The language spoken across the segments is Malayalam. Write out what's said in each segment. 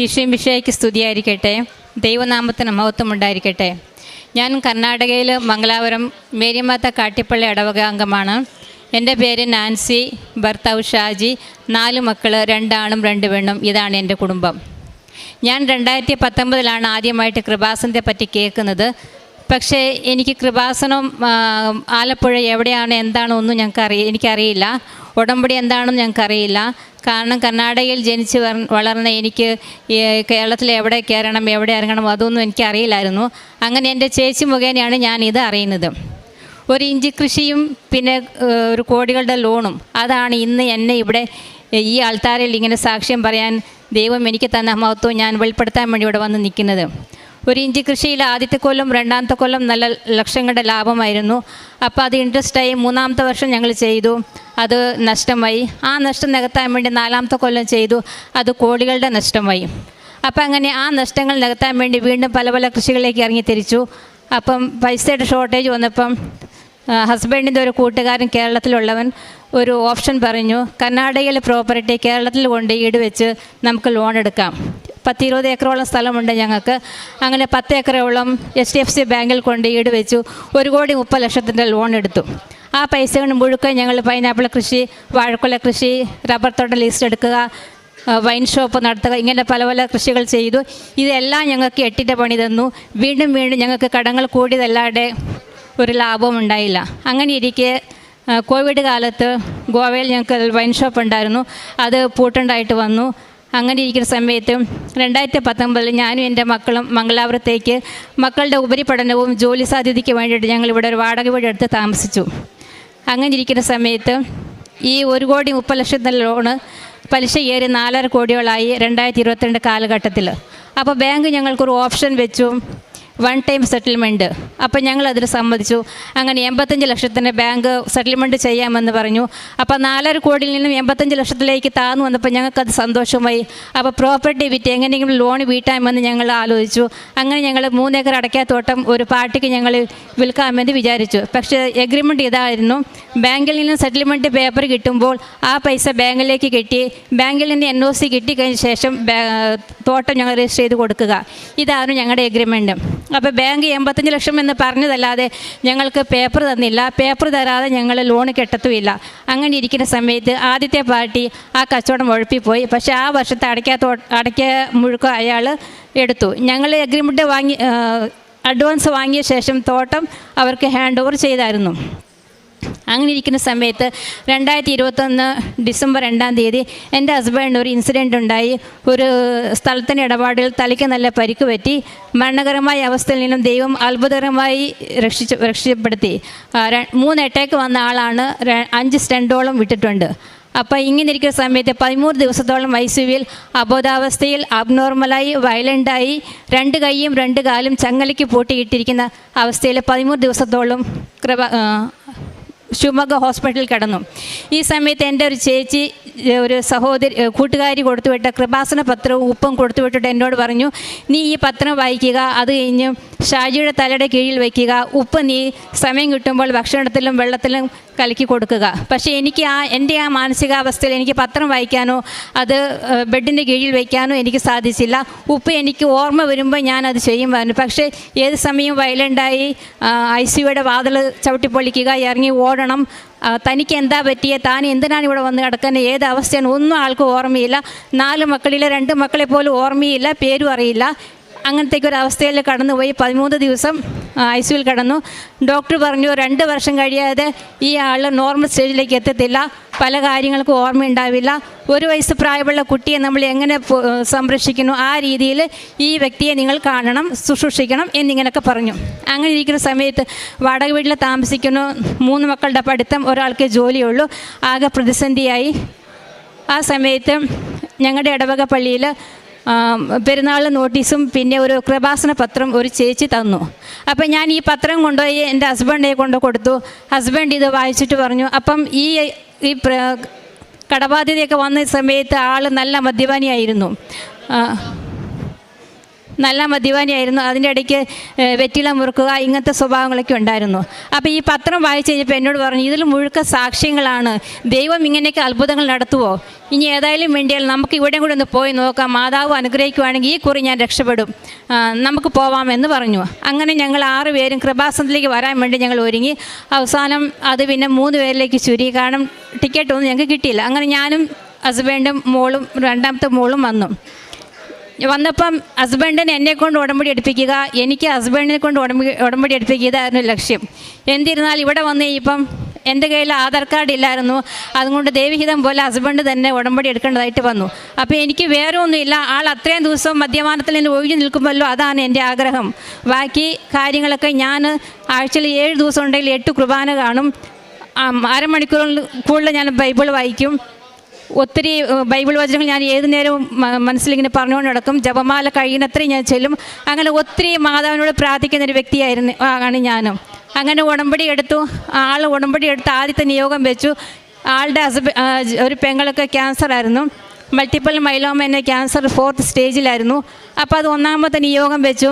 ഈശോമിശിഹായ്ക്ക് സ്തുതിയായിരിക്കട്ടെ. ദൈവനാമത്തിന് മഹത്വം ഉണ്ടായിരിക്കട്ടെ. ഞാൻ കർണാടകയിൽ മംഗലാപുരം മേരിമാത്ത കാട്ടിപ്പള്ളി ഇടവക അംഗമാണ്. എൻ്റെ പേര് നാൻസി, ഭർത്താവ് ഷാജി, 4 മക്കൾ, 2 ആണും 2 പെണ്ണും. ഇതാണ് എൻ്റെ കുടുംബം. ഞാൻ 2019 ആദ്യമായിട്ട് കൃപാസനത്തെ പറ്റി കേൾക്കുന്നത്. പക്ഷേ എനിക്ക് കൃപാസനം ആലപ്പുഴ എവിടെയാണ് എന്താണോ ഒന്നും എനിക്കറിയില്ല. ഉടമ്പടി എന്താണെന്ന് ഞങ്ങൾക്കറിയില്ല. കാരണം കർണാടകയിൽ ജനിച്ച് വളർന്ന എനിക്ക് കേരളത്തിൽ എവിടെ കയറണം എവിടെ ഇറങ്ങണം അതൊന്നും എനിക്കറിയില്ലായിരുന്നു. അങ്ങനെ എൻ്റെ ചേച്ചി മുഖേനയാണ് ഞാനിത് അറിയുന്നത്. ഒരു ഇഞ്ചി കൃഷിയും പിന്നെ ഒരു കോടികളുടെ ലോണും അതാണ് ഇന്ന് എന്നെ ഇവിടെ ഈ ആൾത്താരയിൽ ഇങ്ങനെ സാക്ഷ്യം പറയാൻ ദൈവം എനിക്ക് തന്ന മഹത്വം ഞാൻ വെളിപ്പെടുത്താൻ വേണ്ടി ഇവിടെ വന്ന് നിൽക്കുന്നത്. ഒരു ഇഞ്ചി കൃഷിയിൽ ആദ്യത്തെ കൊല്ലം 2ാമത്തെ കൊല്ലം നല്ല ലക്ഷങ്ങളുടെ ലാഭമായിരുന്നു. അപ്പോൾ അത് ഇൻട്രസ്റ്റായി 3ാമത്തെ വർഷം ഞങ്ങൾ ചെയ്തു, അത് നഷ്ടമായി. ആ നഷ്ടം നികത്താൻ വേണ്ടി 4ാമത്തെ കൊല്ലം ചെയ്തു, അത് കോടികളുടെ നഷ്ടമായി. അപ്പം അങ്ങനെ ആ നഷ്ടങ്ങൾ നികത്താൻ വേണ്ടി വീണ്ടും പല പല കൃഷികളിലേക്ക് ഇറങ്ങി തിരിച്ചു. അപ്പം പൈസയുടെ ഷോർട്ടേജ് വന്നപ്പം ഹസ്ബൻഡിൻ്റെ ഒരു കൂട്ടുകാരൻ കേരളത്തിലുള്ളവൻ ഒരു ഓപ്ഷൻ പറഞ്ഞു, കർണാടകയിലെ പ്രോപ്പർട്ടി കേരളത്തിൽ കൊണ്ട് ഈട് വെച്ച് നമുക്ക് ലോൺ എടുക്കാം. 10-20 ഏക്കറോളം സ്ഥലമുണ്ട് ഞങ്ങൾക്ക്. അങ്ങനെ 10 ഏക്കറോളം HDFC ബാങ്കിൽ കൊണ്ട് ഈട് വെച്ചു. 1,30,00,000 ലോൺ എടുത്തു. ആ പൈസ കൊണ്ട് മുഴുക്ക ഞങ്ങൾ പൈനാപ്പിൾ കൃഷി, വാഴക്കൊല കൃഷി, റബ്ബർ തോട്ടം ലീസ്റ്റ് എടുക്കുക, വൈൻ ഷോപ്പ് നടത്തുക, ഇങ്ങനെ പല പല കൃഷികൾ ചെയ്തു. ഇതെല്ലാം ഞങ്ങൾക്ക് 8ൻ്റെ പണി തന്നു. വീണ്ടും ഞങ്ങൾക്ക് കടങ്ങൾ കൂടിയതല്ലാതെ ഒരു ലാഭവും ഉണ്ടായില്ല. അങ്ങനെ ഇരിക്കെ കോവിഡ് കാലത്ത് ഗോവയിൽ ഞങ്ങൾക്ക് വൈൻ ഷോപ്പ് ഉണ്ടായിരുന്നു, അത് പൂട്ടുണ്ടായിട്ട് വന്നു. അങ്ങനെ ഇരിക്കുന്ന സമയത്ത് 2019 ഞാനും എൻ്റെ മക്കളും മംഗലാപുരത്തേക്ക് മക്കളുടെ ഉപരിപഠനവും ജോലി സാധ്യതയ്ക്ക് വേണ്ടിയിട്ട് ഞങ്ങളിവിടെ ഒരു വാടക വീട് എടുത്ത് താമസിച്ചു. അങ്ങനെ ഇരിക്കുന്ന സമയത്ത് ഈ 1,30,00,000 ലോണ് പലിശ ഏറി 4.5 കോടികളായി 2022 കാലഘട്ടത്തിൽ. അപ്പോൾ ബാങ്ക് ഞങ്ങൾക്കൊരു ഓപ്ഷൻ വെച്ചു, 1 ടൈം സെറ്റിൽമെൻറ്റ്. അപ്പോൾ ഞങ്ങളതിന് സമ്മതിച്ചു. അങ്ങനെ 85 ലക്ഷത്തിന് ബാങ്ക് സെറ്റിൽമെൻറ്റ് ചെയ്യാമെന്ന് പറഞ്ഞു. അപ്പോൾ 4.5 കോടിയിൽ നിന്നും 85 ലക്ഷത്തിലേക്ക് താന്നു വന്നപ്പോൾ ഞങ്ങൾക്കത് സന്തോഷമായി. അപ്പോൾ പ്രോപ്പർട്ടി വിറ്റ് എങ്ങനെയെങ്കിലും ലോൺ വീട്ടാമെന്ന് ഞങ്ങൾ ആലോചിച്ചു. അങ്ങനെ ഞങ്ങൾ 3 ഏക്കർ അടയ്ക്കാത്തോട്ടം ഒരു പാർട്ടിക്ക് ഞങ്ങൾ വിൽക്കാമെന്ന് വിചാരിച്ചു. പക്ഷേ എഗ്രിമെൻറ്റ് ഇതായിരുന്നു, ബാങ്കിൽ നിന്ന് സെറ്റിൽമെൻറ്റ് പേപ്പർ കിട്ടുമ്പോൾ ആ പൈസ ബാങ്കിലേക്ക് കെട്ടി, ബാങ്കിൽ നിന്ന് NOC കിട്ടിക്കഴിഞ്ഞ ശേഷം തോട്ടം ഞങ്ങൾ രജിസ്റ്റർ ചെയ്ത് കൊടുക്കുക. ഇതായിരുന്നു ഞങ്ങളുടെ എഗ്രിമെൻറ്റ്. അപ്പോൾ ബാങ്ക് 85 ലക്ഷം എന്ന് പറഞ്ഞതല്ലാതെ ഞങ്ങൾക്ക് പേപ്പർ തന്നില്ല. പേപ്പർ തരാതെ ഞങ്ങൾ ലോൺ കെട്ടത്തുമില്ല. അങ്ങനെ ഇരിക്കുന്ന സമയത്ത് ആദ്യത്തെ പാർട്ടി ആ കച്ചവടം ഉഴപ്പിപ്പോയി. പക്ഷേ ആ വർഷത്തെ അടയ്ക്ക മുഴുക്കം അയാൾ എടുത്തു. ഞങ്ങൾ എഗ്രിമെൻറ്റ് അഡ്വാൻസ് വാങ്ങിയ ശേഷം തോട്ടം അവർക്ക് ഹാൻഡ് ഓവർ ചെയ്തായിരുന്നു. അങ്ങനെ ഇരിക്കുന്ന സമയത്ത് 2021 ഡിസംബർ 2-ാം തീയതി എൻ്റെ ഹസ്ബൻഡിന് ഒരു ഇൻസിഡൻ്റ് ഉണ്ടായി. ഒരു സ്ഥലത്തിൻ്റെ ഇടപാടിൽ തലയ്ക്ക് നല്ല പരിക്ക് പറ്റി. മരണകരമായ അവസ്ഥയിൽ നിന്നും ദൈവം അത്ഭുതകരമായി രക്ഷപ്പെടുത്തി. 3 അറ്റാക്ക് വന്ന ആളാണ്. 5 സ്റ്റെൻറ്റോളം വിട്ടിട്ടുണ്ട്. അപ്പോൾ ഇങ്ങനെ ഇരിക്കുന്ന സമയത്ത് 13 ദിവസത്തോളം ICUവിൽ അബോധാവസ്ഥയിൽ അബ്നോർമലായി വയലൻ്റായി 2 കൈയും 2 കാലും ചങ്ങലയ്ക്ക് പൂട്ടിയിട്ടിരിക്കുന്ന അവസ്ഥയിൽ 13 ദിവസത്തോളം ശിവമൊഗ്ഗ ഹോസ്പിറ്റലിൽ കിടന്നു. ഈ സമയത്ത് എൻ്റെ ഒരു ചേച്ചി, ഒരു കൂട്ടുകാരി കൊടുത്തുവിട്ട കൃപാസന പത്രവും ഉപ്പും കൊടുത്തുവിട്ടിട്ട് എന്നോട് പറഞ്ഞു, നീ ഈ പത്രം വായിക്കുക, അത് കഴിഞ്ഞ് ഷാജിയുടെ തലയുടെ കീഴിൽ വയ്ക്കുക, ഉപ്പ് നീ സമയം കിട്ടുമ്പോൾ ഭക്ഷണത്തിലും വെള്ളത്തിലും കലക്കി കൊടുക്കുക. പക്ഷേ എനിക്ക് എൻ്റെ മാനസികാവസ്ഥയിൽ എനിക്ക് പത്രം വായിക്കാനോ അത് ബെഡിൻ്റെ കീഴിൽ വയ്ക്കാനോ എനിക്ക് സാധിച്ചില്ല. ഉപ്പ് എനിക്ക് ഓർമ്മ വരുമ്പോൾ ഞാനത് ചെയ്യുമായിരുന്നു. പക്ഷേ ഏത് സമയവും വയലൻ്റായി ICUയുടെ വാതിൽ ചവിട്ടിപ്പൊളിക്കുക, ഇറങ്ങി ഓടണം, തനിക്ക് എന്താ പറ്റിയ, താൻ എന്തിനാണ് ഇവിടെ വന്ന് കിടക്കുന്നത്, ഏത് അവസ്ഥയാണ്, ഒന്നും ആൾക്ക് ഓർമ്മയില്ല. 4 മക്കളിലെ 2 മക്കളെ പോലും ഓർമ്മയില്ല, പേരും അറിയില്ല. അങ്ങനത്തേക്ക് ഒരു അവസ്ഥയിൽ കടന്നുപോയി. 13 ദിവസം ICUവിൽ കിടന്നു. ഡോക്ടർ പറഞ്ഞു 2 വർഷം കഴിയാതെ ഈ ആൾ നോർമൽ സ്റ്റേജിലേക്ക് എത്തത്തില്ല, പല കാര്യങ്ങൾക്കും ഓർമ്മയുണ്ടാവില്ല. 1 വയസ്സ് പ്രായമുള്ള കുട്ടിയെ നമ്മൾ എങ്ങനെ സംരക്ഷിക്കുന്നു ആ രീതിയിൽ ഈ വ്യക്തിയെ നിങ്ങൾ കാണണം, ശുശ്രൂഷിക്കണം എന്നിങ്ങനെയൊക്കെ പറഞ്ഞു. അങ്ങനെ ഇരിക്കുന്ന സമയത്ത് വാടക വീട്ടിൽ താമസിക്കുന്നു. 3 മക്കളുടെ പഠിത്തം, ഒരാൾക്ക് ജോലിയുള്ളൂ. ആകെ പ്രതിസന്ധിയായി. ആ സമയത്ത് ഞങ്ങളുടെ ഇടവക പള്ളിയിൽ പെരുന്നാൾ നോട്ടീസും പിന്നെ ഒരു കൃപാസന പത്രം ഒരു ചേച്ചി തന്നു. അപ്പം ഞാൻ ഈ പത്രം കൊണ്ടുപോയി എൻ്റെ ഹസ്ബൻഡിനെ കൊടുത്തു. ഹസ്ബൻഡ് ഇത് വായിച്ചിട്ട് പറഞ്ഞു, അപ്പം ഈ കടബാധ്യതയൊക്കെ വന്ന സമയത്ത് ആൾ നല്ല മദ്യപാനിയായിരുന്നു. നല്ല മദ്യപാനിയായിരുന്നു. അതിൻ്റെ ഇടയ്ക്ക് വെറ്റില മുറുക്കുക, ഇങ്ങനത്തെ സ്വഭാവങ്ങളൊക്കെ ഉണ്ടായിരുന്നു. അപ്പോൾ ഈ പത്രം വായിച്ച് കഴിഞ്ഞപ്പോൾ എന്നോട് പറഞ്ഞു, ഇതിൽ മുഴുക്ക സാക്ഷ്യങ്ങളാണ്, ദൈവം ഇങ്ങനെയൊക്കെ അത്ഭുതങ്ങൾ നടത്തുമോ, ഇനി ഏതായാലും വേണ്ടിയാൽ നമുക്ക് ഇവിടെ കൂടെ ഒന്ന് പോയി നോക്കാം, മാതാവ് അനുഗ്രഹിക്കുവാണെങ്കിൽ ഈ കുറി ഞാൻ രക്ഷപ്പെടും, നമുക്ക് പോവാമെന്ന് പറഞ്ഞു. അങ്ങനെ ഞങ്ങൾ 6 പേരും കൃപാസനത്തിലേക്ക് വരാൻ വേണ്ടി ഞങ്ങൾ ഒരുങ്ങി. അവസാനം അത് പിന്നെ 3 പേരിലേക്ക് ചുരുങ്ങി, കാരണം ടിക്കറ്റൊന്നും ഞങ്ങൾക്ക് കിട്ടിയില്ല. അങ്ങനെ ഞാനും ഹസ്ബൻഡും മോളും 2ാമത്തെ മോളും വന്നപ്പം ഹസ്ബൻഡിന് എന്നെക്കൊണ്ട് ഉടമ്പടി എടുപ്പിക്കുക, എനിക്ക് ഹസ്ബൻഡിനെ കൊണ്ട് ഉടമ്പടി എടുപ്പിക്കുക, ഇതായിരുന്നു ലക്ഷ്യം. എന്നിരുന്നാൽ ഇവിടെ വന്ന് ഇപ്പം എൻ്റെ കയ്യിൽ ആധാർ കാർഡ് ഇല്ലായിരുന്നു. അതുകൊണ്ട് ദൈവഹിതം പോലെ ഹസ്ബൻഡ് തന്നെ ഉടമ്പടി എടുക്കേണ്ടതായിട്ട് വന്നു. അപ്പോൾ എനിക്ക് വേറെ ഒന്നുമില്ല, ആൾ അത്രയും ദിവസം മദ്യപാനത്തിൽ നിന്ന് ഒഴിഞ്ഞു നിൽക്കുമല്ലോ, അതാണ് എൻ്റെ ആഗ്രഹം. ബാക്കി കാര്യങ്ങളൊക്കെ ഞാൻ ആഴ്ചയിൽ 7 ദിവസം ഉണ്ടെങ്കിൽ 8 കുർബാന കാണും, അരമണിക്കൂറിൽ കൂടുതൽ ഞാൻ ബൈബിൾ വായിക്കും. ഒത്തിരി ബൈബിൾ വചനങ്ങൾ ഞാൻ ഏതു നേരവും മനസ്സിലിങ്ങനെ പറഞ്ഞുകൊണ്ട് നടക്കും. ജപമാല കഴിയുന്നത്രയും ഞാൻ ചെല്ലും. അങ്ങനെ ഒത്തിരി മാതാവിനോട് പ്രാർത്ഥിക്കുന്നൊരു വ്യക്തിയായിരുന്നു ആണ് ഞാനും. അങ്ങനെ ഉടമ്പടി എടുത്തു. ആൾ ഉടമ്പടി എടുത്ത് ആദ്യത്തെ നിയോഗം വെച്ചു. ആളുടെ ഒരു പെങ്ങൾക്ക് ക്യാൻസറായിരുന്നു, മൾട്ടിപ്പിൾ മൈലോമ എന്ന ക്യാൻസർ 4th സ്റ്റേജിലായിരുന്നു. അപ്പോൾ അത് 1ാമത്തെ നിയോഗം വെച്ചു.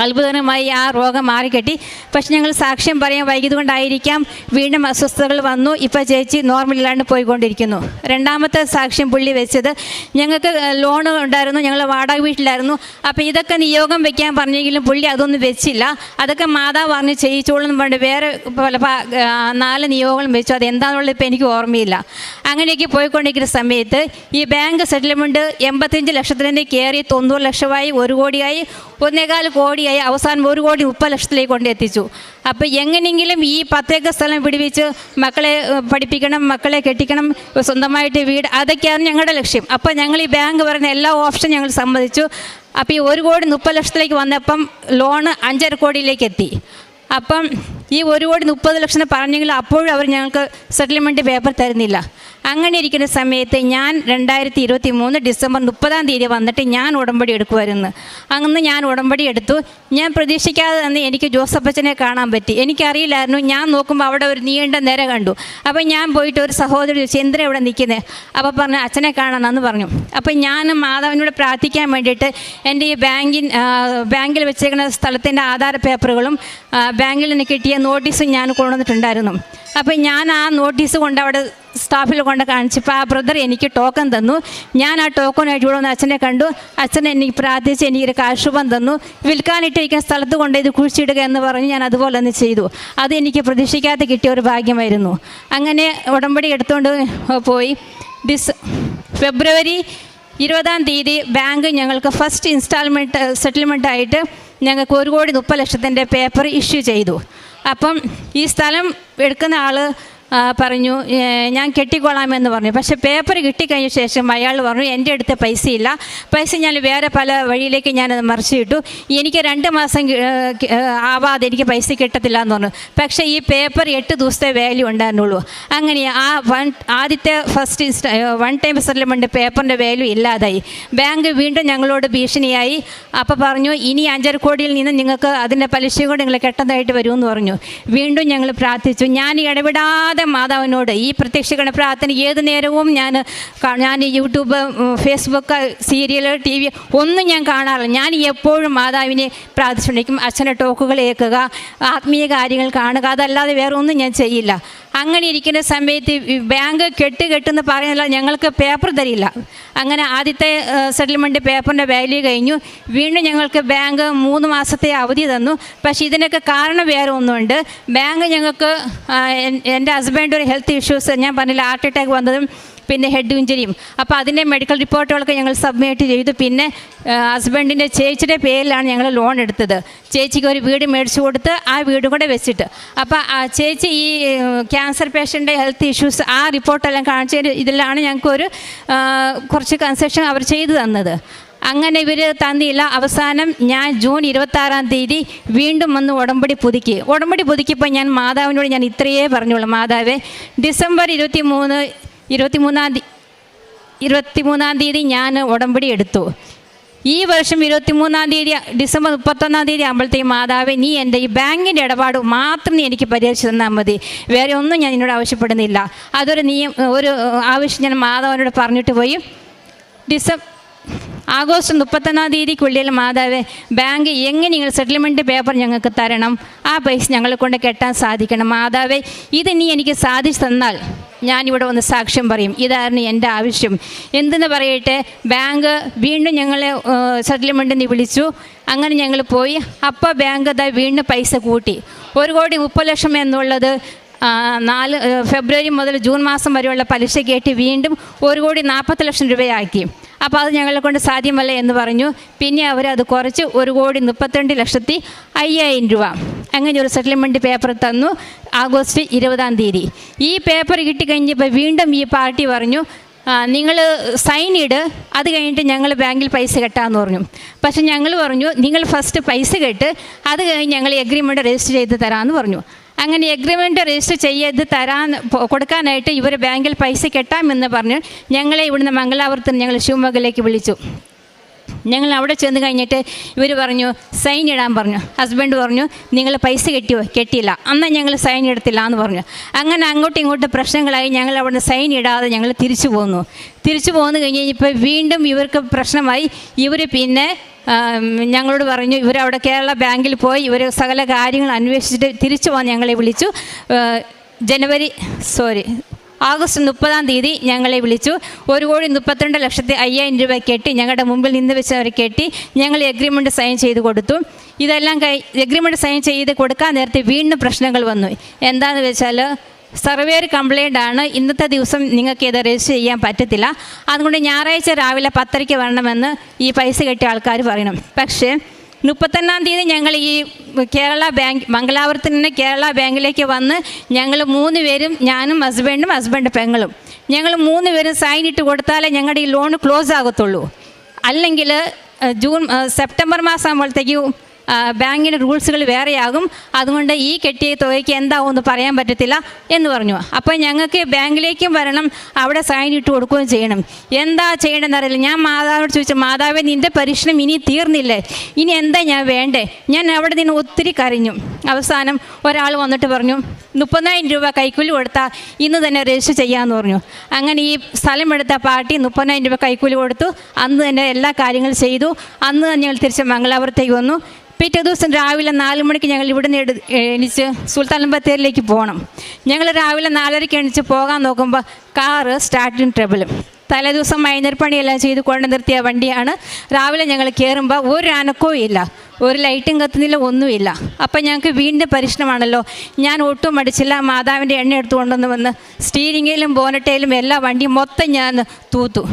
അത്ഭുതകരമായി ആ രോഗം മാറിക്കെട്ടി. പക്ഷെ ഞങ്ങൾ സാക്ഷ്യം പറയാൻ വൈകിയതുകൊണ്ടായിരിക്കാം വീണ്ടും അസ്വസ്ഥതകൾ വന്നു. ഇപ്പോൾ ചേച്ചി നോർമലില്ലാണ്ട് പോയിക്കൊണ്ടിരിക്കുന്നു. 2ാമത്തെ സാക്ഷ്യം പുള്ളി വെച്ചത്, ഞങ്ങൾക്ക് ലോൺ ഉണ്ടായിരുന്നു, ഞങ്ങൾ വാടക വീട്ടിലായിരുന്നു. അപ്പോൾ ഇതൊക്കെ നിയോഗം വെക്കാൻ പറഞ്ഞെങ്കിലും പുള്ളി അതൊന്നും വെച്ചില്ല. അതൊക്കെ മാതാവ് പറഞ്ഞ് ചെയ്യിച്ചോളെന്ന് പറഞ്ഞിട്ട് വേറെ 4 നിയോഗങ്ങളും വെച്ചു. അതെന്താണെന്നുള്ളത് ഇപ്പോൾ എനിക്ക് ഓർമ്മയില്ല. അങ്ങനെയൊക്കെ പോയിക്കൊണ്ടിരിക്കുന്ന സമയത്ത് ഈ ബാങ്ക് സെറ്റിൽമെൻറ്റ് 85 ലക്ഷത്തിന് കയറി 90 ലക്ഷമായി, 1 കോടിയായി, 1.25 കോടിയായി, അവസാനം 1 കോടി 30 ലക്ഷത്തിലേക്ക് കൊണ്ടെത്തിച്ചു. അപ്പോൾ എങ്ങനെയെങ്കിലും ഈ 10 ഏക്കർ സ്ഥലം പിടിപ്പിച്ച് മക്കളെ പഠിപ്പിക്കണം, മക്കളെ കെട്ടിക്കണം, സ്വന്തമായിട്ട് വീട്, അതൊക്കെയാണ് ഞങ്ങളുടെ ലക്ഷ്യം. അപ്പോൾ ഞങ്ങൾ ഈ ബാങ്ക് പറയുന്ന എല്ലാ ഓപ്ഷനും ഞങ്ങൾ സമ്മതിച്ചു. അപ്പോൾ ഈ 1 കോടി 30 ലക്ഷത്തിലേക്ക് വന്നപ്പം ലോണ് 5.5 കോടിയിലേക്ക് എത്തി. അപ്പം ഈ 1 കോടി 30 ലക്ഷം പറഞ്ഞെങ്കിൽ അപ്പോഴും അവർ ഞങ്ങൾക്ക് സെറ്റിൽമെൻറ്റ് പേപ്പർ തരുന്നില്ല. അങ്ങനെ ഇരിക്കുന്ന സമയത്ത് ഞാൻ 2023 ഡിസംബർ 30-ാം തീയതി വന്നിട്ട് ഞാൻ ഉടമ്പടി എടുക്കുമായിരുന്നു. അന്ന് ഞാൻ ഉടമ്പടി എടുത്തു. ഞാൻ പ്രതീക്ഷിക്കാതെ തന്നെ എനിക്ക് ജോസഫച്ചനെ കാണാൻ പറ്റി. എനിക്കറിയില്ലായിരുന്നു. ഞാൻ നോക്കുമ്പോൾ അവിടെ ഒരു നീണ്ട നിര കണ്ടു. അപ്പോൾ ഞാൻ പോയിട്ട് ഒരു സഹോദരി ചോദിച്ചു, എന്തിനാ ഇവിടെ നിൽക്കുന്നത്? അപ്പോൾ പറഞ്ഞു, അച്ഛനെ കാണാമെന്ന് പറഞ്ഞു. അപ്പോൾ ഞാൻ മാതാവിനോട് പ്രാർത്ഥിക്കാൻ വേണ്ടിയിട്ട് എൻ്റെ ഈ ബാങ്കിൽ വെച്ചേക്കുന്ന സ്ഥലത്തിൻ്റെ ആധാർ പേപ്പറുകളും ബാങ്കിൽ നിന്ന് കിട്ടിയ നോട്ടീസും ഞാൻ കൊണ്ടുവന്നിട്ടുണ്ടായിരുന്നു. അപ്പോൾ ഞാൻ ആ നോട്ടീസ് കൊണ്ട് അവിടെ സ്റ്റാഫിൽ കൊണ്ട് കാണിച്ചപ്പോൾ ആ ബ്രദർ എനിക്ക് ടോക്കൺ തന്നു. ഞാൻ ആ ടോക്കണായിട്ട് ഇവിടെ വന്ന് അച്ഛനെ കണ്ടു. അച്ഛൻ എനിക്ക് പ്രാർത്ഥിച്ച് എനിക്കൊരു കാശുപം തന്നു. വിൽക്കാനിട്ടിരിക്കുന്ന സ്ഥലത്ത് കൊണ്ട് ഇത് കുഴിച്ചിടുക എന്ന് പറഞ്ഞ് ഞാൻ അതുപോലെ തന്നെ ചെയ്തു. അത് എനിക്ക് പ്രതീക്ഷിക്കാതെ കിട്ടിയ ഒരു ഭാഗ്യമായിരുന്നു. അങ്ങനെ ഉടമ്പടി എടുത്തുകൊണ്ട് പോയി. ഫെബ്രുവരി 20-ാം തീയതി ബാങ്ക് ഞങ്ങൾക്ക് ഫസ്റ്റ് ഇൻസ്റ്റാൾമെൻറ്റ് സെറ്റിൽമെൻറ്റായിട്ട് ഞങ്ങൾക്ക് 1 കോടി 30 ലക്ഷത്തിൻ്റെ പേപ്പർ ഇഷ്യൂ ചെയ്തു. അപ്പം ഈ സ്ഥലം എടുക്കുന്ന ആൾ പറഞ്ഞു, ഞാൻ കെട്ടിക്കൊള്ളാമെന്ന് പറഞ്ഞു. പക്ഷേ പേപ്പർ കിട്ടിക്കഴിഞ്ഞ ശേഷം അയാൾ പറഞ്ഞു, എൻ്റെ അടുത്ത് പൈസയില്ല, പൈസ ഞാൻ വേറെ പല വഴിയിലേക്ക് ഞാനത് മറിച്ചിട്ടു, എനിക്ക് 2 മാസം ആവാതെ എനിക്ക് പൈസ കിട്ടത്തില്ല എന്ന് പറഞ്ഞു. പക്ഷേ ഈ പേപ്പർ 8 ദിവസത്തെ വാല്യൂ ഉണ്ടായിരുന്നുള്ളൂ. അങ്ങനെ ആ ആദ്യത്തെ ഫസ്റ്റ് 1 ടൈം സെറ്റിൽമെൻറ്റ് പേപ്പറിൻ്റെ വാല്യൂ ഇല്ലാതായി. ബാങ്ക് വീണ്ടും ഞങ്ങളോട് ഭീഷണിയായി. അപ്പോൾ പറഞ്ഞു, ഇനി 5.5 കോടിയിൽ നിന്ന് നിങ്ങൾക്ക് അതിൻ്റെ പലിശ കൂടെ നിങ്ങൾ കെട്ടതായിട്ട് വരുമെന്ന് പറഞ്ഞു. വീണ്ടും ഞങ്ങൾ പ്രാർത്ഥിച്ചു. ഞാൻ ഇടപെടാതെ മാതാവിനോട് ഈ പ്രത്യക്ഷീകരണ പ്രാർത്ഥന ഏത് നേരവും ഞാൻ യൂട്യൂബ്, ഫേസ്ബുക്ക്, സീരിയൽ, TV ഒന്നും ഞാൻ കാണാറില്ല. ഞാൻ എപ്പോഴും മാതാവിനെ പ്രാർത്ഥിച്ചുകൊണ്ടിരിക്കും. അച്ഛൻ്റെ ടോക്കുകൾ കേൾക്കുക, ആത്മീയ കാര്യങ്ങൾ കാണുക, അതല്ലാതെ വേറെ ഒന്നും ഞാൻ ചെയ്യില്ല. അങ്ങനെ ഇരിക്കുന്ന സമയത്ത് ബാങ്ക് കെട്ടെന്ന് പറയുന്നില്ല, ഞങ്ങൾക്ക് പേപ്പർ തരില്ല. അങ്ങനെ ആദ്യത്തെ സെറ്റിൽമെൻറ്റ് പേപ്പറിൻ്റെ വാല്യൂ കഴിഞ്ഞു. വീണ്ടും ഞങ്ങൾക്ക് ബാങ്ക് 3 മാസത്തെ അവധി തന്നു. പക്ഷേ ഇതിനൊക്കെ കാരണം വേറെ ഒന്നുമുണ്ട്. ബാങ്ക് ഞങ്ങൾക്ക് എൻ്റെ ഹസ്ബൻഡ് ഒരു ഹെൽത്ത് ഇഷ്യൂസ്, ഞാൻ പറഞ്ഞില്ല, ഹാർട്ട് അറ്റാക്ക് വന്നതും പിന്നെ ഹെഡ് ഇഞ്ചുറിയും. അപ്പോൾ അതിൻ്റെ മെഡിക്കൽ റിപ്പോർട്ടുകളൊക്കെ ഞങ്ങൾ സബ്മിറ്റ് ചെയ്തു. പിന്നെ ഹസ്ബൻഡിൻ്റെ ചേച്ചിയുടെ പേരിലാണ് ഞങ്ങൾ ലോൺ എടുത്തത്. ചേച്ചിക്ക് ഒരു വീട് മേടിച്ചു കൊടുത്ത് ആ വീടും കൂടെ വെച്ചിട്ട്. അപ്പോൾ ചേച്ചി ഈ ക്യാൻസർ പേഷ്യൻ്റെ ഹെൽത്ത് ഇഷ്യൂസ് ആ റിപ്പോർട്ടെല്ലാം കാണിച്ചതിന് ഇതിലാണ് ഞങ്ങൾക്കൊരു കുറച്ച് കൺസെഷൻ അവർ ചെയ്തു തന്നത്. അങ്ങനെ ഇവർ തന്നില്ല. അവസാനം ഞാൻ ജൂൺ 26-ാം തീയതി വീണ്ടും വന്ന് ഉടമ്പടി പുതുക്കിയപ്പോൾ ഞാൻ മാതാവിനോട് ഞാൻ ഇത്രയേ പറഞ്ഞോളൂ, മാതാവേ, ഡിസംബർ 23-ാം തീയതി ഞാൻ ഉടമ്പടി എടുത്തു. ഈ വർഷം 23-ാം തീയതി ഡിസംബർ 31-ാം തീയതി ആകുമ്പോഴത്തേക്കും മാതാവേ, നീ എൻ്റെ ഈ ബാങ്കിൻ്റെ ഇടപാട് മാത്രം നീ എനിക്ക് പരിഹരിച്ച് തന്നാൽ മതി, വേറെ ഒന്നും ഞാൻ നിന്നോട് ആവശ്യപ്പെടുന്നില്ല. അതൊരു ഒരു ആവശ്യം ഞാൻ മാതാവിനോട് പറഞ്ഞിട്ട് പോയി. ആഗസ്റ്റ് 31 മാതാവേ, ബാങ്ക് എങ്ങനെയെങ്കിലും സെറ്റിൽമെൻറ്റ് പേപ്പർ ഞങ്ങൾക്ക് തരണം, ആ പൈസ ഞങ്ങളെ കൊണ്ട് കെട്ടാൻ സാധിക്കണം മാതാവേ. ഇത് നീ എനിക്ക് സാധിച്ചു തന്നാൽ ഞാനിവിടെ വന്ന് സാക്ഷ്യം പറയും. ഇതായിരുന്നു എൻ്റെ ആവശ്യം. എന്തെന്ന് പറയട്ടെ, ബാങ്ക് വീണ്ടും ഞങ്ങളെ സെറ്റിൽമെൻറ്റിന് വിളിച്ചു. അങ്ങനെ ഞങ്ങൾ പോയി. അപ്പോൾ ബാങ്ക് വീണ്ടും പൈസ കൂട്ടി. 1,30,00,000 എന്നുള്ളത് ഫെബ്രുവരി മുതൽ ജൂൺ മാസം വരെയുള്ള പലിശ കയറ്റി വീണ്ടും 1,40,00,000 രൂപയാക്കി. അപ്പോൾ അത് ഞങ്ങളെ കൊണ്ട് സാധ്യമല്ല എന്ന് പറഞ്ഞു. പിന്നെ അവരത് കുറച്ച് 1,32,500,000 രൂപ അങ്ങനെ ഒരു സെറ്റിൽമെൻറ്റ് പേപ്പർ തന്നു ആഗസ്റ്റ് 20 ഈ പേപ്പർ കിട്ടിക്കഴിഞ്ഞപ്പോൾ വീണ്ടും ഈ പാർട്ടി പറഞ്ഞു, നിങ്ങൾ സൈൻ ഇട്, അത് കഴിഞ്ഞിട്ട് ഞങ്ങൾ ബാങ്കിൽ പൈസ കെട്ടാമെന്ന് പറഞ്ഞു. പക്ഷെ ഞങ്ങൾ പറഞ്ഞു, നിങ്ങൾ ഫസ്റ്റ് പൈസ കെട്ട്, അത് കഴിഞ്ഞ് ഞങ്ങൾ എഗ്രിമെൻറ്റ് രജിസ്റ്റർ ചെയ്ത് തരാമെന്ന് പറഞ്ഞു. അങ്ങനെ എഗ്രിമെൻറ്റ് രജിസ്റ്റർ ചെയ്ത് കൊടുക്കാനായിട്ട് ഇവർ ബാങ്കിൽ പൈസ കെട്ടാമെന്ന് പറഞ്ഞ് ഞങ്ങളെ ഇവിടുന്ന് മംഗലാപുരത്ത് ഞങ്ങൾ ശിവമൊഗ്ഗയിലേക്ക് വിളിച്ചു. ഞങ്ങൾ അവിടെ ചെന്ന് കഴിഞ്ഞിട്ട് ഇവർ പറഞ്ഞു സൈൻ ഇടാൻ പറഞ്ഞു. ഹസ്ബൻഡ് പറഞ്ഞു, നിങ്ങൾ പൈസ കെട്ടിയില്ല, അന്ന് ഞങ്ങൾ സൈൻ ഇടത്തില്ല എന്ന് പറഞ്ഞു. അങ്ങനെ അങ്ങോട്ടും ഇങ്ങോട്ടും പ്രശ്നങ്ങളായി. ഞങ്ങൾ അവിടെ സൈൻ ഇടാതെ ഞങ്ങൾ തിരിച്ചു പോന്നു കഴിഞ്ഞ് ഇപ്പോൾ വീണ്ടും ഇവർക്ക് പ്രശ്നമായി. ഇവർ പിന്നെ ഞങ്ങളോട് പറഞ്ഞു, ഇവരവിടെ കേരള ബാങ്കിൽ പോയി ഇവർ സകല കാര്യങ്ങൾ അന്വേഷിച്ചിട്ട് തിരിച്ചു പോകാൻ ഞങ്ങളെ വിളിച്ചു. ആഗസ്റ്റ് 30 ഞങ്ങളെ വിളിച്ചു. 1,32,500,000 രൂപ കെട്ടി ഞങ്ങളുടെ മുമ്പിൽ നിന്ന് വെച്ച് അവർ കെട്ടി. ഞങ്ങൾ എഗ്രിമെൻറ്റ് സൈൻ ചെയ്ത് കൊടുത്തു. ഇതെല്ലാം എഗ്രിമെൻറ്റ് സൈൻ ചെയ്ത് കൊടുക്കാൻ നേരത്തെ വീണ്ടും പ്രശ്നങ്ങൾ വന്നു. എന്താണെന്ന് വെച്ചാൽ സർവേർ കംപ്ലൈൻ്റ് ആണ്, ഇന്നത്തെ ദിവസം നിങ്ങൾക്ക് ഇത് രജിസ്റ്റർ ചെയ്യാൻ പറ്റത്തില്ല, അതുകൊണ്ട് ഞായറാഴ്ച രാവിലെ 10:00 വരണമെന്ന് ഈ പൈസ കെട്ടിയ ആൾക്കാർ പറയണം. പക്ഷേ 31 ഞങ്ങൾ ഈ കേരള ബാങ്ക് മംഗലാപുരത്ത് നിന്ന് കേരള ബാങ്കിലേക്ക് വന്ന് ഞങ്ങൾ 3 പേരും, ഞാനും ഹസ്ബൻഡ് പെങ്ങളും, ഞങ്ങൾ 3 പേരും സൈൻ ഇട്ട് കൊടുത്താലേ ഞങ്ങളുടെ ഈ ലോൺ ക്ലോസ് ആകത്തുള്ളൂ. അല്ലെങ്കിൽ സെപ്റ്റംബർ മാസം ആകുമ്പോഴത്തേക്കും ബാങ്കിൻ്റെ റൂൾസുകൾ വേറെയാകും, അതുകൊണ്ട് ഈ കെട്ടിയ തുകയ്ക്ക് എന്താവുമെന്ന് പറയാൻ പറ്റത്തില്ല എന്ന് പറഞ്ഞു. അപ്പോൾ ഞങ്ങൾക്ക് ബാങ്കിലേക്കും വരണം, അവിടെ സൈൻ ഇട്ട് കൊടുക്കുകയും ചെയ്യണം. എന്താ ചെയ്യണമെന്ന് അറിയില്ല. ഞാൻ മാതാവിനോട് ചോദിച്ചു, മാതാവേ നിൻ്റെ പരീക്ഷണം ഇനി തീർന്നില്ലേ, ഇനി എന്താ ഞാൻ വേണ്ടേ? ഞാൻ അവിടെ നിന്ന് ഒത്തിരി കരഞ്ഞു. അവസാനം ഒരാൾ വന്നിട്ട് പറഞ്ഞു, 30,000 രൂപ കൈക്കൂലി കൊടുത്താൽ ഇന്ന് തന്നെ രജിസ്റ്റർ ചെയ്യാമെന്ന് പറഞ്ഞു. അങ്ങനെ ഈ സ്ഥലമെടുത്ത പാർട്ടി 30,000 രൂപ കൈക്കൂലി കൊടുത്തു. അന്ന് തന്നെ എല്ലാ കാര്യങ്ങളും ചെയ്തു. അന്ന് തന്നെ ഞങ്ങൾ തിരിച്ച് മംഗലാപുരത്തേക്ക് വന്നു. പിറ്റേ ദിവസം രാവിലെ 4 മണിക്ക് ഞങ്ങൾ ഇവിടുന്ന് എണീച്ച് സുൽത്താൻ ബത്തേരിയിലേക്ക് പോകണം. ഞങ്ങൾ രാവിലെ 4:30 എണീച്ച് പോകാൻ നോക്കുമ്പോൾ കാറ് സ്റ്റാർട്ടിങ് ട്രബിൾ. തലേദിവസം മൈനർപ്പണിയെല്ലാം ചെയ്ത് കൊണ്ട് നിർത്തിയ വണ്ടിയാണ്. രാവിലെ ഞങ്ങൾ കയറുമ്പോൾ ഒരു അനക്കവും ഇല്ല, ഒരു ലൈറ്റും കത്തുന്നില്ല, ഒന്നുമില്ല. അപ്പം ഞങ്ങൾക്ക് വീണ്ടും പരീക്ഷണമാണല്ലോ. ഞാൻ ഒട്ടും മടിച്ചില്ല. മാതാവിൻ്റെ എണ്ണ എടുത്തു കൊണ്ടുവന്ന് വന്ന് സ്റ്റീരിങ്ങിലും ബോനറ്റയിലും എല്ലാ വണ്ടിയും മൊത്തം ഞാൻ തൂത്തു.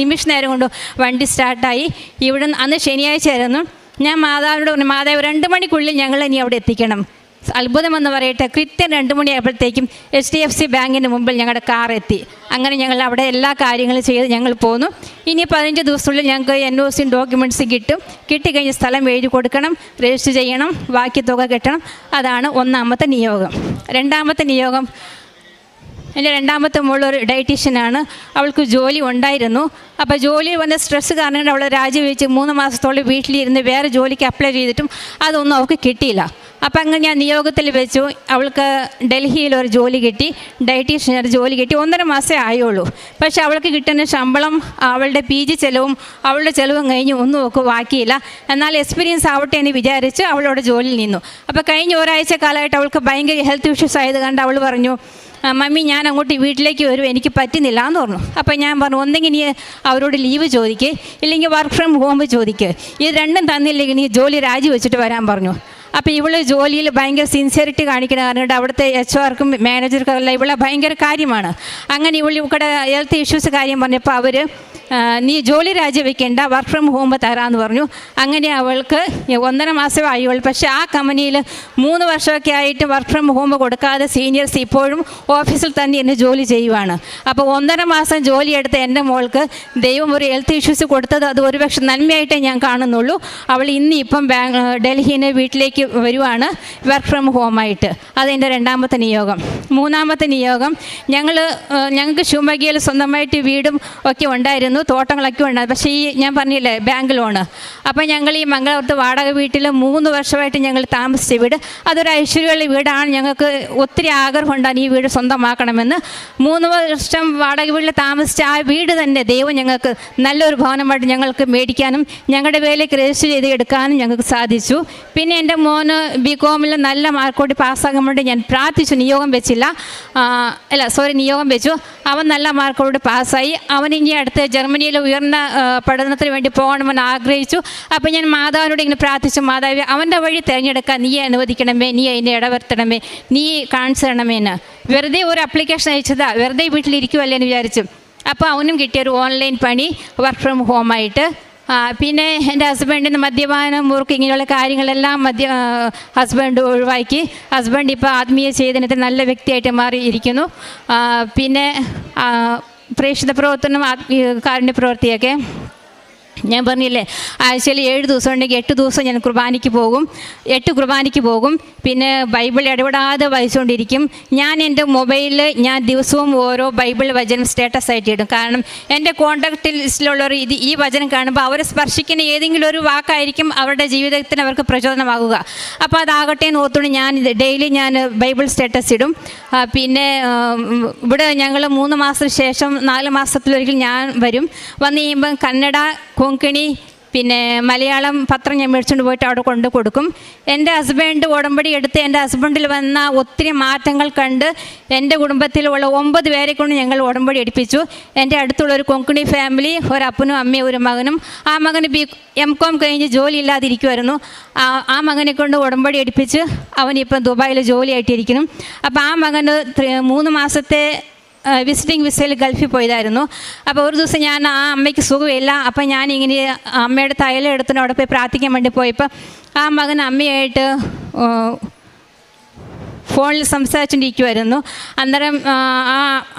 നിമിഷ നേരം കൊണ്ട് വണ്ടി സ്റ്റാർട്ടായി. ഇവിടുന്ന് അന്ന് ശനിയാഴ്ച ആയിരുന്നു. ഞാൻ മാതാവിനോട് പറഞ്ഞു, മാതാവ് 2 മണിക്കുള്ളിൽ ഞങ്ങൾ ഇനി അവിടെ എത്തിക്കണം. അത്ഭുതമെന്ന് പറയട്ടെ, കൃത്യം 2 മണിയായപ്പോഴത്തേക്കും HDFC ബാങ്കിൻ്റെ മുമ്പിൽ ഞങ്ങളുടെ കാർ എത്തി. അങ്ങനെ ഞങ്ങൾ അവിടെ എല്ലാ കാര്യങ്ങളും ചെയ്ത് ഞങ്ങൾ പോന്നു. ഇനി 15 ദിവസത്തിനുള്ളിൽ ഞങ്ങൾക്ക് NOC ഡോക്യുമെൻറ്റ്സ് കിട്ടിക്കഴിഞ്ഞ് സ്ഥലം എഴുതി കൊടുക്കണം, രജിസ്റ്റർ ചെയ്യണം, ബാക്കി തുക കെട്ടണം. അതാണ് 1ാമത്തെ നിയോഗം. 2ാമത്തെ നിയോഗം, എൻ്റെ 2ാമത്തെ മോളൊരു ഡയറ്റീഷ്യനാണ്. അവൾക്ക് ജോലി ഉണ്ടായിരുന്നു. അപ്പോൾ ജോലി വന്ന സ്ട്രെസ്സ് കാരണം അവൾ രാജിവെച്ച് 3 മാസത്തോളം വീട്ടിലിരുന്ന് വേറെ ജോലിക്ക് അപ്ലൈ ചെയ്തിട്ടും അതൊന്നും അവൾക്ക് കിട്ടിയില്ല. അപ്പം അങ്ങനെ ഞാൻ നിയോഗത്തിൽ വെച്ചു. അവൾക്ക് ഡൽഹിയിൽ ഒരു ജോലി കിട്ടി, ഡയറ്റീഷ്യൻ ജോലി കിട്ടി. 1.5 മാസമേ ആയുള്ളൂ. പക്ഷെ അവൾക്ക് കിട്ടുന്ന ശമ്പളം, അവളുടെ PG ചെലവും അവളുടെ ചെലവും കഴിഞ്ഞ് ഒന്നും ഒക്കെ ബാക്കിയില്ല. എന്നാൽ എക്സ്പീരിയൻസ് ആവട്ടെ എന്ന് വിചാരിച്ച് അവളോട് ജോലിയിൽ നിന്നു. അപ്പോൾ കഴിഞ്ഞ ഒരാഴ്ച കാലമായിട്ട് അവൾക്ക് ഭയങ്കര ഹെൽത്ത് ഇഷ്യൂസ് ആയത് കണ്ട് അവൾ പറഞ്ഞു, മമ്മി ഞാൻ അങ്ങോട്ട് വീട്ടിലേക്ക് വരും, എനിക്ക് പറ്റുന്നില്ല എന്ന് പറഞ്ഞു. അപ്പോൾ ഞാൻ പറഞ്ഞു, ഒന്നെങ്കിൽ നീ അവരോട് ലീവ് ചോദിക്കുക, ഇല്ലെങ്കിൽ വർക്ക് ഫ്രം ഹോം ചോദിക്കുക. ഇത് രണ്ടും തന്നില്ലെങ്കിൽ നീ ജോലി രാജിവെച്ചിട്ട് വരാൻ പറഞ്ഞു. അപ്പോൾ ഇവൾ ജോലിയിൽ ഭയങ്കര സിൻസിയറിറ്റി കാണിക്കുന്ന കാരണം അവിടുത്തെ HR-ക്കും മാനേജർക്കും എല്ലാം ഇവളെ ഭയങ്കര കാര്യമാണ്. അങ്ങനെ ഇവിടെ ഹെൽത്ത് ഇഷ്യൂസ് കാര്യം പറഞ്ഞപ്പോൾ അവർ നീ ജോലി രാജിവെക്കേണ്ട, വർക്ക് ഫ്രം ഹോം തരാമെന്ന് പറഞ്ഞു. അങ്ങനെ അവൾക്ക് 1.5 മാസമേ ആയുള്ളൂ. പക്ഷേ ആ കമ്പനിയിൽ 3 വർഷമൊക്കെ ആയിട്ട് വർക്ക് ഫ്രം ഹോം കൊടുക്കാതെ സീനിയേഴ്സ് ഇപ്പോഴും ഓഫീസിൽ തന്നെ എന്നെ ജോലി ചെയ്യുവാണ്. അപ്പോൾ 1.5 മാസം ജോലിയെടുത്ത എൻ്റെ മോൾക്ക് ദൈവം ഒരു ഹെൽത്ത് ഇഷ്യൂസ് കൊടുത്തത് അത് ഒരുപക്ഷെ നന്മയായിട്ടേ ഞാൻ കാണുന്നുള്ളൂ. അവൾ ഇപ്പം ഡൽഹിയിൽ വീട്ടിലേക്ക് വരുവാണ് വർക്ക് ഫ്രം ഹോമായിട്ട്. അതെൻ്റെ 2ാമത്തെ നിയോഗം. 3ാമത്തെ നിയോഗം, ഞങ്ങൾക്ക് ശിവമൊഗ്ഗയിൽ സ്വന്തമായിട്ട് വീടും ഒക്കെ ഉണ്ടായിരുന്നു. തോട്ടങ്ങളൊക്കെ ഉണ്ട്. പക്ഷേ ഈ ഞാൻ പറഞ്ഞില്ലേ ബാങ്ക് ലോണ്. അപ്പോൾ ഞങ്ങൾ ഈ മംഗലാപുരത്ത് വാടക വീട്ടിൽ 3 വർഷമായിട്ട് ഞങ്ങൾ താമസിച്ച വീട് അതൊരു ഐശ്വര്യമുള്ള വീടാണ്. ഞങ്ങൾക്ക് ഒത്തിരി ആഗ്രഹമുണ്ടാണ് ഈ വീട് സ്വന്തമാക്കണമെന്ന്. 3 വർഷം വാടക വീട്ടിൽ താമസിച്ച ആ വീട് തന്നെ ദൈവം ഞങ്ങൾക്ക് നല്ലൊരു ഭവനമായിട്ട് ഞങ്ങൾക്ക് മേടിക്കാനും ഞങ്ങളുടെ വേലയ്ക്ക് രജിസ്റ്റർ ചെയ്ത് എടുക്കാനും ഞങ്ങൾക്ക് സാധിച്ചു. പിന്നെ എൻ്റെ മോന് BCom നല്ല മാർക്കോട്ട് പാസ്സാകാൻ വേണ്ടി ഞാൻ പ്രാർത്ഥിച്ചു. നിയോഗം വെച്ചു. അവൻ നല്ല മാർക്കോട് പാസ്സായി. അവൻ ഇനി അടുത്ത് ജർമ്മനിയിൽ ഉയർന്ന പഠനത്തിന് വേണ്ടി പോകണമെന്ന് ആഗ്രഹിച്ചു. അപ്പോൾ ഞാൻ മാതാവിനോട് ഇങ്ങനെ പ്രാർത്ഥിച്ചു, മാതാവേ അവൻ്റെ വഴി തിരഞ്ഞെടുക്കാൻ നീ അനുവദിക്കണമേ, നീ അതിനെ ഇടവരുത്തണമേ, നീ കാണിച്ചു തരണമേന്ന്. വെറുതെ ഒരു ആപ്ലിക്കേഷൻ അയച്ചതാ, വെറുതെ വീട്ടിലിരിക്കുമല്ലേ എന്ന് വിചാരിച്ചു. അപ്പോൾ അവനും കിട്ടിയൊരു ഓൺലൈൻ പണി വർക്ക് ഫ്രം ഹോമായിട്ട്. പിന്നെ എൻ്റെ ഹസ്ബൻഡിന് മദ്യപാനം, മുറുക്ക് ഇങ്ങനെയുള്ള കാര്യങ്ങളെല്ലാം ഹസ്ബൻഡ് ഒഴിവാക്കി. ഹസ്ബൻഡ് ഇപ്പോൾ ആത്മീയ ചേതനത്തിൽ നല്ല വ്യക്തിയായിട്ട് മാറിയിരിക്കുന്നു. പിന്നെ പ്രേക്ഷിത പ്രവർത്തനം, കാരുണ്യ പ്രവൃത്തിയൊക്കെ ഞാൻ പറഞ്ഞില്ലേ, ആഴ്ചയിൽ 7 ദിവസം ഉണ്ടെങ്കിൽ 8 ദിവസം ഞാൻ കുർബാനയ്ക്ക് പോകും. പിന്നെ ബൈബിൾ ഇടപെടാതെ വായിച്ചുകൊണ്ടിരിക്കും. ഞാൻ എൻ്റെ മൊബൈലിൽ ഞാൻ ദിവസവും ഓരോ ബൈബിൾ വചനം സ്റ്റാറ്റസ് ആയിട്ട് ഇടും. കാരണം എൻ്റെ കോൺടാക്റ്റ് ലിസ്റ്റിലുള്ളവർ ഈ വചനം കാണുമ്പോൾ അവരെ സ്പർശിക്കുന്ന ഏതെങ്കിലും ഒരു വാക്കായിരിക്കും അവരുടെ ജീവിതത്തിന് അവർക്ക് പ്രചോദനമാകുക. അപ്പോൾ അതാകട്ടെ എന്ന് ഓർത്തുകൊണ്ട് ഞാൻ ഡെയിലി ബൈബിൾ സ്റ്റാറ്റസ് ഇടും. പിന്നെ ഇവിടെ ഞങ്ങൾ 3 മാസത്തിന് ശേഷം 4 മാസത്തിലൊരിക്കൽ ഞാൻ വന്ന് കഴിയുമ്പം കന്നഡ, കൊങ്കണി, പിന്നെ മലയാളം പത്രം ഞാൻ മേടിച്ചുകൊണ്ട് പോയിട്ട് അവിടെ കൊണ്ട് കൊടുക്കും. എൻ്റെ ഹസ്ബൻഡ് ഉടമ്പടി എടുത്ത് എൻ്റെ ഹസ്ബൻഡിൽ വന്ന ഒത്തിരി മാറ്റങ്ങൾ കണ്ട് എൻ്റെ കുടുംബത്തിലുള്ള 9 പേരെ കൊണ്ട് ഞങ്ങൾ ഉടമ്പടി എടുപ്പിച്ചു. എൻ്റെ അടുത്തുള്ളൊരു കൊങ്കണി ഫാമിലി, ഒരപ്പനും അമ്മയും ഒരു മകനും. ആ മകന് MCom കഴിഞ്ഞ് ജോലി ഇല്ലാതിരിക്കുമായിരുന്നു. ആ മകനെ കൊണ്ട് ഉടമ്പടി എടുപ്പിച്ച് അവനിപ്പം ദുബായിൽ ജോലിയായിട്ടിരിക്കുന്നു. അപ്പോൾ ആ മകന് 3 മാസത്തെ വിസിറ്റിംഗ് വിസയിൽ ഗൾഫിൽ പോയതായിരുന്നു. അപ്പോൾ ഒരു ദിവസം ഞാൻ ആ അമ്മയ്ക്ക് സുഖമില്ല. അപ്പം ഞാനിങ്ങനെ അമ്മയുടെ തൈലം എടുത്തിട്ട് അവിടെ പോയി പ്രാർത്ഥിക്കാൻ വേണ്ടി പോയപ്പോൾ ആ മകൻ അമ്മയായിട്ട് ഫോണിൽ സംസാരിച്ചുകൊണ്ടിരിക്കുമായിരുന്നു. അന്നേരം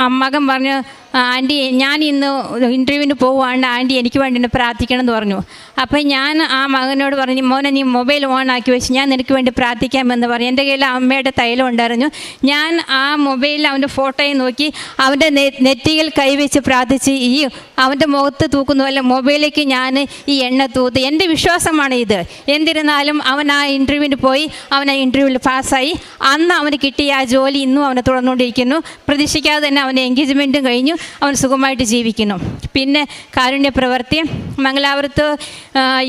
ആ മകൻ പറഞ്ഞു, ആൻറ്റി ഞാൻ ഇന്ന് ഇൻ്റർവ്യൂവിന് പോവുകയാണ്, ആൻറ്റി എനിക്ക് വേണ്ടി ഒന്ന് പ്രാർത്ഥിക്കണം എന്ന് പറഞ്ഞു. അപ്പം ഞാൻ ആ മകനോട് പറഞ്ഞു, മോനെ നീ മൊബൈൽ ഓൺ ആക്കി വെച്ച് ഞാൻ നിനക്ക് വേണ്ടി പ്രാർത്ഥിക്കാമെന്ന് പറഞ്ഞു. എൻ്റെ കയ്യിൽ അമ്മയുടെ തൈലം ഉണ്ടായിരുന്നു. ഞാൻ ആ മൊബൈലിൽ അവൻ്റെ ഫോട്ടോയും നോക്കി അവൻ്റെ നെറ്റിയിൽ കൈവച്ച് പ്രാർത്ഥിച്ച് അവൻ്റെ മുഖത്ത് തൂക്കുന്ന പോലെ മൊബൈലിലേക്ക് ഞാൻ ഈ എണ്ണ തൂത്ത്. എൻ്റെ വിശ്വാസമാണ് ഇത്. എന്നിരുന്നാലും അവൻ ആ ഇൻ്റർവ്യൂവിന് പോയി. അവൻ ആ ഇൻ്റർവ്യൂവിൽ പാസ്സായി. അന്ന് അവന് കിട്ടിയ ആ ജോലി ഇന്നും അവനെ തുടർന്നുകൊണ്ടിരിക്കുന്നു. പ്രതീക്ഷിക്കാതെ തന്നെ അവൻ്റെ എൻഗേജ്മെൻറ്റും കഴിഞ്ഞു. അവൻ സുഖമായിട്ട് ജീവിക്കുന്നു. പിന്നെ കാരുണ്യ പ്രവൃത്തി, മംഗലാപുരത്ത്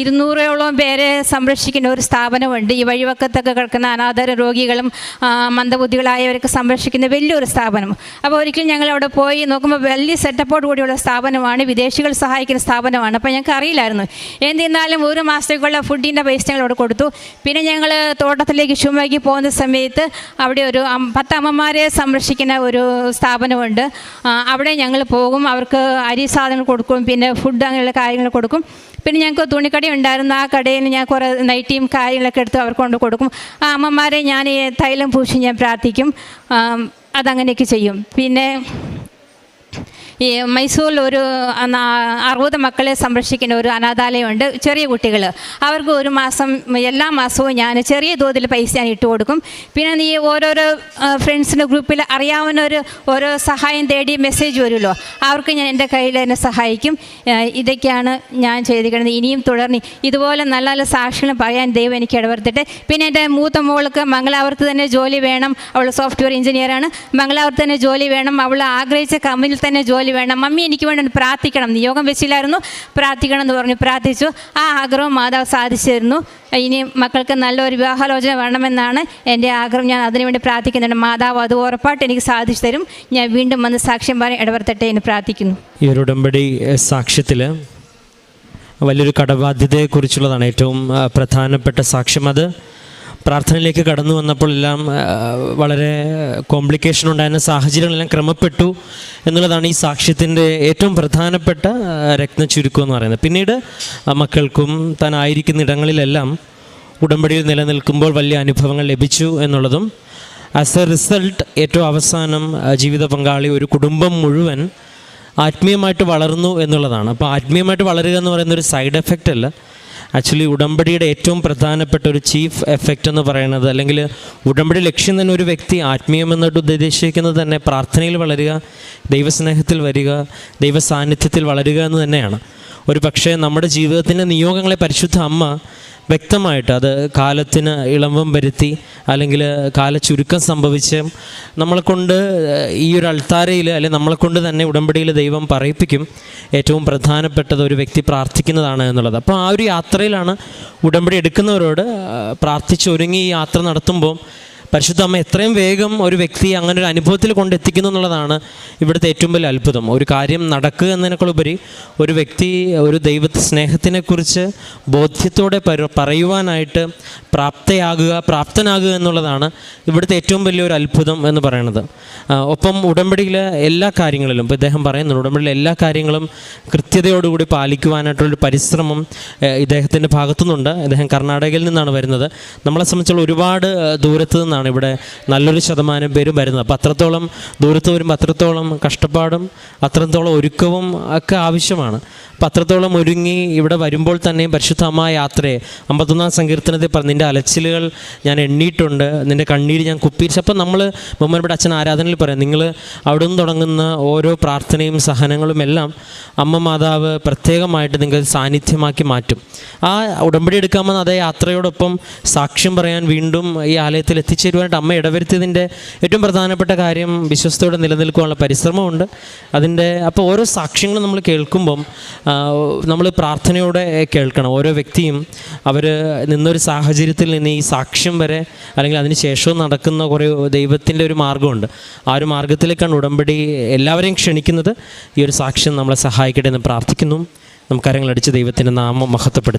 200ഓളം പേരെ സംരക്ഷിക്കുന്ന ഒരു സ്ഥാപനമുണ്ട്. ഈ വഴിവക്കത്തൊക്കെ കിടക്കുന്ന അനാഥ രോഗികളും മന്ദബുദ്ധികളായവരൊക്കെ സംരക്ഷിക്കുന്ന വലിയൊരു സ്ഥാപനം. അപ്പോൾ ഒരിക്കലും ഞങ്ങൾ അവിടെ പോയി നോക്കുമ്പോൾ വലിയ സെറ്റപ്പോട് കൂടിയുള്ള സ്ഥാപനമാണ്, വിദേശികൾ സഹായിക്കുന്ന സ്ഥാപനമാണ്. അപ്പോൾ ഞങ്ങൾക്ക് അറിയില്ലായിരുന്നു. എന്നിരുന്നാലും 1 മാസത്തേക്കുള്ള ഫുഡിൻ്റെ പൈസ ഞങ്ങൾ അവിടെ കൊടുത്തു. പിന്നെ ഞങ്ങൾ തോട്ടത്തിലേക്ക് ഷിമോഗയ്ക്ക് പോകുന്ന സമയത്ത് അവിടെ ഒരു 10 അമ്മമാരെ സംരക്ഷിക്കുന്ന ഒരു സ്ഥാപനമുണ്ട്. അവിടെ ഞങ്ങൾ പോകും. അവർക്ക് അരി സാധനങ്ങൾ കൊടുക്കും, പിന്നെ ഫുഡ് അങ്ങനെയുള്ള കാര്യങ്ങൾ കൊടുക്കും. പിന്നെ ഞങ്ങൾക്ക് തുണിക്കട ഉണ്ടായിരുന്നു. ആ കടയിൽ ഞാൻ കുറേ നൈറ്റിയും കാര്യങ്ങളൊക്കെ എടുത്ത് അവർക്ക് കൊണ്ട് കൊടുക്കും. ആ അമ്മമാരെ ഞാൻ തൈലം പൂശി ഞാൻ പ്രാർത്ഥിക്കും. അതങ്ങനെയൊക്കെ ചെയ്യും. പിന്നെ ഈ മൈസൂരിൽ ഒരു 60 മക്കളെ സംരക്ഷിക്കുന്ന ഒരു അനാഥാലയമുണ്ട്, ചെറിയ കുട്ടികൾ. അവർക്ക് 1 മാസം എല്ലാ മാസവും ഞാൻ ചെറിയ തോതിൽ പൈസ ഞാൻ ഇട്ട് കൊടുക്കും. പിന്നെ ഈ ഓരോരോ ഫ്രണ്ട്സിൻ്റെ ഗ്രൂപ്പിൽ അറിയാവുന്നവർ ഓരോ സഹായം തേടി മെസ്സേജ് വരുമല്ലോ, അവർക്ക് ഞാൻ എൻ്റെ കയ്യിൽ തന്നെ സഹായിക്കും. ഇതൊക്കെയാണ് ഞാൻ ചെയ്തിരിക്കുന്നത്. ഇനിയും തുടർന്ന് ഇതുപോലെ നല്ല നല്ല സാക്ഷികൾ പറയാൻ ദൈവം എനിക്ക് ഇടവരുത്തട്ടെ. പിന്നെ എൻ്റെ മൂത്ത മോൾക്ക് മംഗലാപുരത്ത് തന്നെ ജോലി വേണം. അവൾ സോഫ്റ്റ്വെയർ എഞ്ചിനീയറാണ്. മംഗലാപുരത്ത് തന്നെ ജോലി വേണം. അവൾ ആഗ്രഹിച്ച കമ്പനിയിൽ തന്നെ ജോലി വേണം. മമ്മി എനിക്ക് വേണ്ടി പ്രാർത്ഥിക്കണം, നിയോഗം വെച്ചില്ലായിരുന്നു, പ്രാർത്ഥിക്കണം എന്ന് പറഞ്ഞു. പ്രാർത്ഥിച്ചു. ആ ആഗ്രഹം മാതാവ് സാധിച്ചു തരുന്നു. ഇനി മക്കൾക്ക് നല്ലൊരു വിവാഹാലോചന വേണമെന്നാണ് എൻ്റെ ആഗ്രഹം. ഞാൻ അതിനുവേണ്ടി പ്രാർത്ഥിക്കുന്നുണ്ട്. മാതാവ് അത് ഉറപ്പായിട്ട് എനിക്ക് സാധിച്ചു തരും. ഞാൻ വീണ്ടും വന്ന് സാക്ഷ്യം പറയാൻ ഇടവരുത്തട്ടെ എന്ന് പ്രാർത്ഥിക്കുന്നു. ഈ ഒരു ഉടമ്പടി സാക്ഷ്യത്തിൽ വലിയൊരു കടബാധ്യതയെക്കുറിച്ചുള്ളതാണ് ഏറ്റവും പ്രധാനപ്പെട്ട സാക്ഷ്യം. അത് പ്രാർത്ഥനയിലേക്ക് കടന്നു വന്നപ്പോൾ എല്ലാം വളരെ കോംപ്ലിക്കേഷൻ ഉണ്ടായിരുന്ന സാഹചര്യങ്ങളെല്ലാം ക്രമപ്പെട്ടു എന്നുള്ളതാണ് ഈ സാക്ഷ്യത്തിൻ്റെ ഏറ്റവും പ്രധാനപ്പെട്ട രത്നച്ചുരുക്കം എന്ന് പറയുന്നത്. പിന്നീട് മക്കൾക്കും താൻ ആയിരിക്കുന്ന ഇടങ്ങളിലെല്ലാം ഉടമ്പടിയിൽ നിലനിൽക്കുമ്പോൾ വലിയ അനുഭവങ്ങൾ ലഭിച്ചു എന്നുള്ളതും, ആസ് എ റിസൾട്ട് ഏറ്റവും അവസാനം ജീവിത പങ്കാളി ഒരു കുടുംബം മുഴുവൻ ആത്മീയമായിട്ട് വളർന്നു എന്നുള്ളതാണ്. അപ്പോൾ ആത്മീയമായിട്ട് വളരുക എന്ന് പറയുന്ന ഒരു സൈഡ് എഫക്റ്റ് അല്ല, ആക്ച്വലി ഉടമ്പടിയുടെ ഏറ്റവും പ്രധാനപ്പെട്ട ഒരു ചീഫ് എഫക്റ്റ് എന്ന് പറയുന്നത്, അല്ലെങ്കിൽ ഉടമ്പടി ലക്ഷ്യം തന്നെ ഒരു വ്യക്തി ആത്മീയമെന്നിട്ട് ഉദ്ദേശിക്കുന്നത് തന്നെ പ്രാർത്ഥനയിൽ വളരുക, ദൈവസ്നേഹത്തിൽ വരിക, ദൈവ സാന്നിധ്യത്തിൽ വളരുക എന്ന് തന്നെയാണ്. ഒരു പക്ഷേ നമ്മുടെ ജീവിതത്തിൻ്റെ നിയോഗങ്ങളെ പരിശുദ്ധ അമ്മ വ്യക്തമായിട്ട് അത് കാലത്തിന് ഇളവം വരുത്തി അല്ലെങ്കിൽ കാലച്ചുരുക്കം സംഭവിച്ച് നമ്മളെക്കൊണ്ട് ഈ ഒരു അൾത്താരയിൽ അല്ലെങ്കിൽ നമ്മളെക്കൊണ്ട് തന്നെ ഉടമ്പടിയിൽ ദൈവം പറയിപ്പിക്കും. ഏറ്റവും പ്രധാനപ്പെട്ടത് ഒരു വ്യക്തി പ്രാർത്ഥിക്കുന്നതാണ് എന്നുള്ളത്. അപ്പോൾ ആ ഒരു യാത്രയിലാണ് ഉടമ്പടി എടുക്കുന്നവരോട് പ്രാർത്ഥിച്ചൊരുങ്ങി ഈ യാത്ര നടത്തുമ്പോൾ പരിശുദ്ധ അമ്മ എത്രയും വേഗം ഒരു വ്യക്തിയെ അങ്ങനെ ഒരു അനുഭവത്തിൽ കൊണ്ടെത്തിക്കുന്നു എന്നുള്ളതാണ് ഇവിടുത്തെ ഏറ്റവും വലിയ അത്ഭുതം. ഒരു കാര്യം നടക്കുക എന്നതിനേക്കാളുപരി ഒരു വ്യക്തി ഒരു സ്നേഹത്തിനെക്കുറിച്ച് ബോധ്യത്തോടെ പറയുവാനായിട്ട് പ്രാപ്തനാകുക എന്നുള്ളതാണ് ഇവിടുത്തെ ഏറ്റവും വലിയൊരു അത്ഭുതം എന്ന് പറയുന്നത്. ഒപ്പം ഉടമ്പടിയിലെ എല്ലാ കാര്യങ്ങളിലും, ഇപ്പോൾ ഇദ്ദേഹം പറയുന്നുണ്ട്, ഉടമ്പടിയിലെ എല്ലാ കാര്യങ്ങളും കൃത്യതയോടുകൂടി പാലിക്കുവാനായിട്ടുള്ളൊരു പരിശ്രമം ഇദ്ദേഹത്തിൻ്റെ ഭാഗത്തുനിന്നുണ്ട്. ഇദ്ദേഹം കർണാടകയിൽ നിന്നാണ് വരുന്നത്. നമ്മളെ സംബന്ധിച്ചുള്ള ഒരുപാട് ദൂരത്ത് നിന്നാണ് ഇവിടെ നല്ലൊരു ശതമാനം പേരും വരുന്നത്. അപ്പോൾ അത്രത്തോളം ദൂരത്ത് വരുമ്പോൾ അത്രത്തോളം കഷ്ടപ്പാടും അത്രത്തോളം ഒരുക്കവും ഒക്കെ ആവശ്യമാണ്. അപ്പോൾ അത്രത്തോളം ഒരുങ്ങി ഇവിടെ വരുമ്പോൾ തന്നെയും പരിശുദ്ധമായ യാത്രയെ 51-ാം സങ്കീർത്തനത്തിൽ പറഞ്ഞ് നിൻ്റെ അലച്ചിലുകൾ ഞാൻ എണ്ണിയിട്ടുണ്ട്, നിൻ്റെ കണ്ണീര് ഞാൻ കുപ്പിയിച്ചു. അപ്പോൾ നമ്മൾ ബഹുമാനപ്പെട്ട അച്ഛൻ ആരാധനയിൽ പറയാം, നിങ്ങൾ അവിടെ നിന്ന് തുടങ്ങുന്ന ഓരോ പ്രാർത്ഥനയും സഹനങ്ങളും എല്ലാം അമ്മ മാതാവ് പ്രത്യേകമായിട്ട് നിങ്ങൾ സാന്നിധ്യമാക്കി മാറ്റും. ആ ഉടമ്പടി എടുക്കാമെന്ന് അതേ യാത്രയോടൊപ്പം സാക്ഷ്യം പറയാൻ വീണ്ടും ഈ ആലയത്തിൽ എത്തിച്ചേരുവാനായിട്ട് അമ്മ ഇടവരുത്തിയതിൻ്റെ ഏറ്റവും പ്രധാനപ്പെട്ട കാര്യം വിശ്വസ്തയോടെ നിലനിൽക്കാനുള്ള പരിശ്രമമുണ്ട് അതിൻ്റെ. അപ്പോൾ ഓരോ സാക്ഷ്യങ്ങളും നമ്മൾ കേൾക്കുമ്പം നമ്മൾ പ്രാർത്ഥനയോടെ കേൾക്കണം. ഓരോ വ്യക്തിയും അവർ നിന്നൊരു സാഹചര്യത്തിൽ നിന്ന് ഈ സാക്ഷ്യം വരെ അല്ലെങ്കിൽ അതിന് ശേഷവും നടക്കുന്ന കുറേ ദൈവത്തിൻ്റെ ഒരു മാർഗ്ഗമുണ്ട്. ആ ഒരു മാർഗ്ഗത്തിലേക്കാണ് ഉടമ്പടി എല്ലാവരെയും ക്ഷണിക്കുന്നത്. ഈ ഒരു സാക്ഷ്യം നമ്മളെ സഹായിക്കട്ടെ എന്ന് പ്രാർത്ഥിക്കുന്നു. നമുക്ക് കരങ്ങളടിച്ച് ദൈവത്തിൻ്റെ നാമം മഹത്വപ്പെടുത്തും.